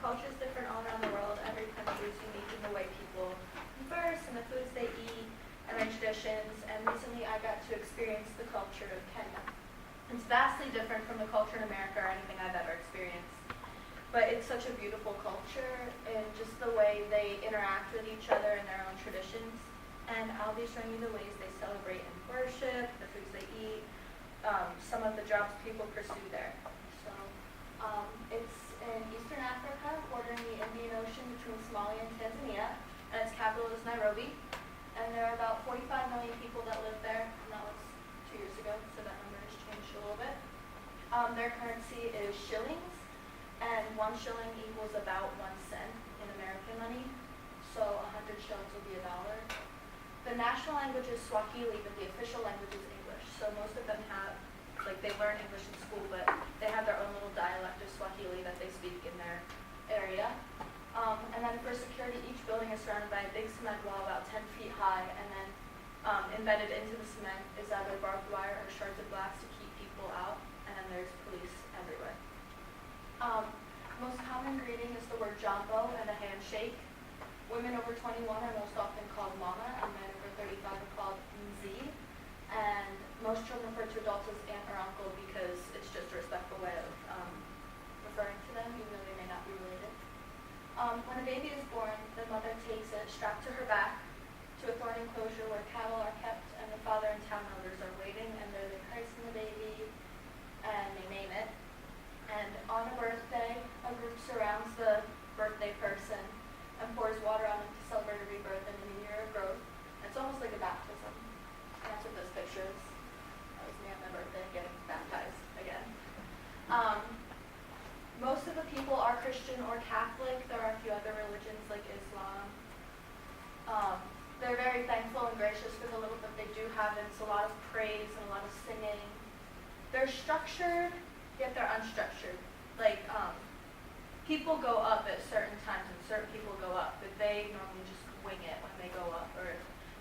Culture is different all around the world. Every country is unique in the way people converse and the foods they eat and their traditions. And recently I got to experience the culture of Kenya. It's vastly different from the culture in America or anything I've ever experienced. But it's such a beautiful culture and just the way they interact with each other and their own traditions. And I'll be showing you the ways they celebrate and worship, the foods they eat, some of the jobs people pursue there. So it's in Eastern Africa, bordering the Indian Ocean between Somalia and Tanzania, and its capital is Nairobi. And there are about 45 million people that live there, and that was 2 years ago, so that number has changed a little bit. Their currency is shillings, and 1 shilling equals about 1 cent in American money, so 100 shillings will be $1. The national language is Swahili, but the official language is English, so most of them have, they learn English in school, but they have their own little dialect of Swahili that they speak in their area. And then for security, each building is surrounded by a big cement wall about 10 feet high, and then embedded into the cement is either barbed wire or shards of glass to keep people out, and then there's police everywhere. Most common greeting is the word jambo and a handshake. Women over 21 are most often called mama, and men over 35 are called mzee. And most children refer to adults as aunt or uncle because it's just a respectful way of referring to them, even though they may not be related. When a baby is born, the mother takes it strapped to her back to a thorn enclosure where cattle are kept, and the father and town elders are waiting, and there they christen the baby, and they name it. And on a birthday, a group surrounds the birthday person and pours water on them to celebrate a rebirth and a new year of growth. It's almost like a baptism. And that's what this picture is. That was me at my birthday getting baptized again. Most of the people are Christian or Catholic. There are a few other religions like Islam. They're very thankful and gracious for the little that they do have, and it's a lot of praise and a lot of singing. They're structured, yet they're unstructured. People go up at certain times and certain people go up, but they normally just wing it when they go up. Or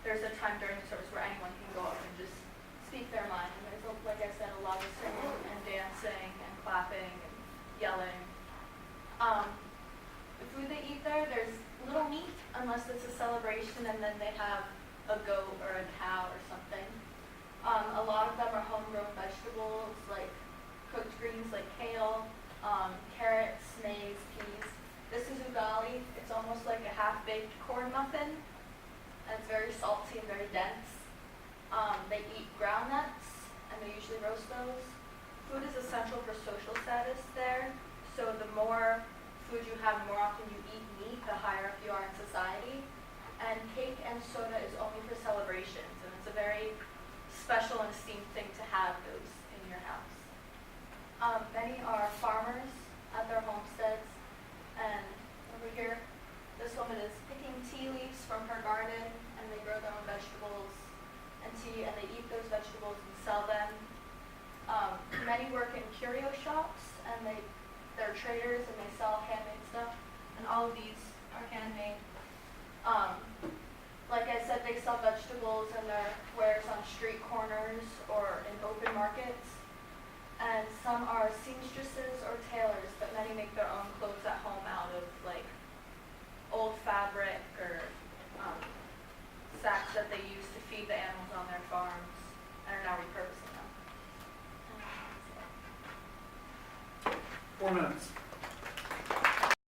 there's a time during the service where anyone can go up and just speak their mind. And there's, like I said, a lot of singing and dancing and clapping and yelling. The food they eat there's little meat unless it's a celebration, and then they have a goat or a cow or something. A lot of them are homegrown vegetables like cooked greens like kale, carrots, maize, peas. This is ugali. It's almost like a half-baked corn muffin, and it's very salty and very dense. They eat ground nuts, and they usually roast those. Food is essential for social status there, so the more food you have, the more often you eat meat, the higher up you are in society. And cake and soda is only for celebrations, and it's a very special and esteemed thing to have those in your house. Many are farmers at their homesteads, and over here, this woman is picking tea leaves from her garden, and they grow their own vegetables and tea, and they eat those vegetables and sell them. Many work in curio shops, and they're traders, and they sell handmade stuff, and all of these are handmade. Like I said, they sell vegetables and their wares on street corners or in open markets. And some are seamstresses or tailors, but many make their own clothes at home out of old fabric or sacks that they use to feed the animals on their farms and are now repurposing them. 4 minutes.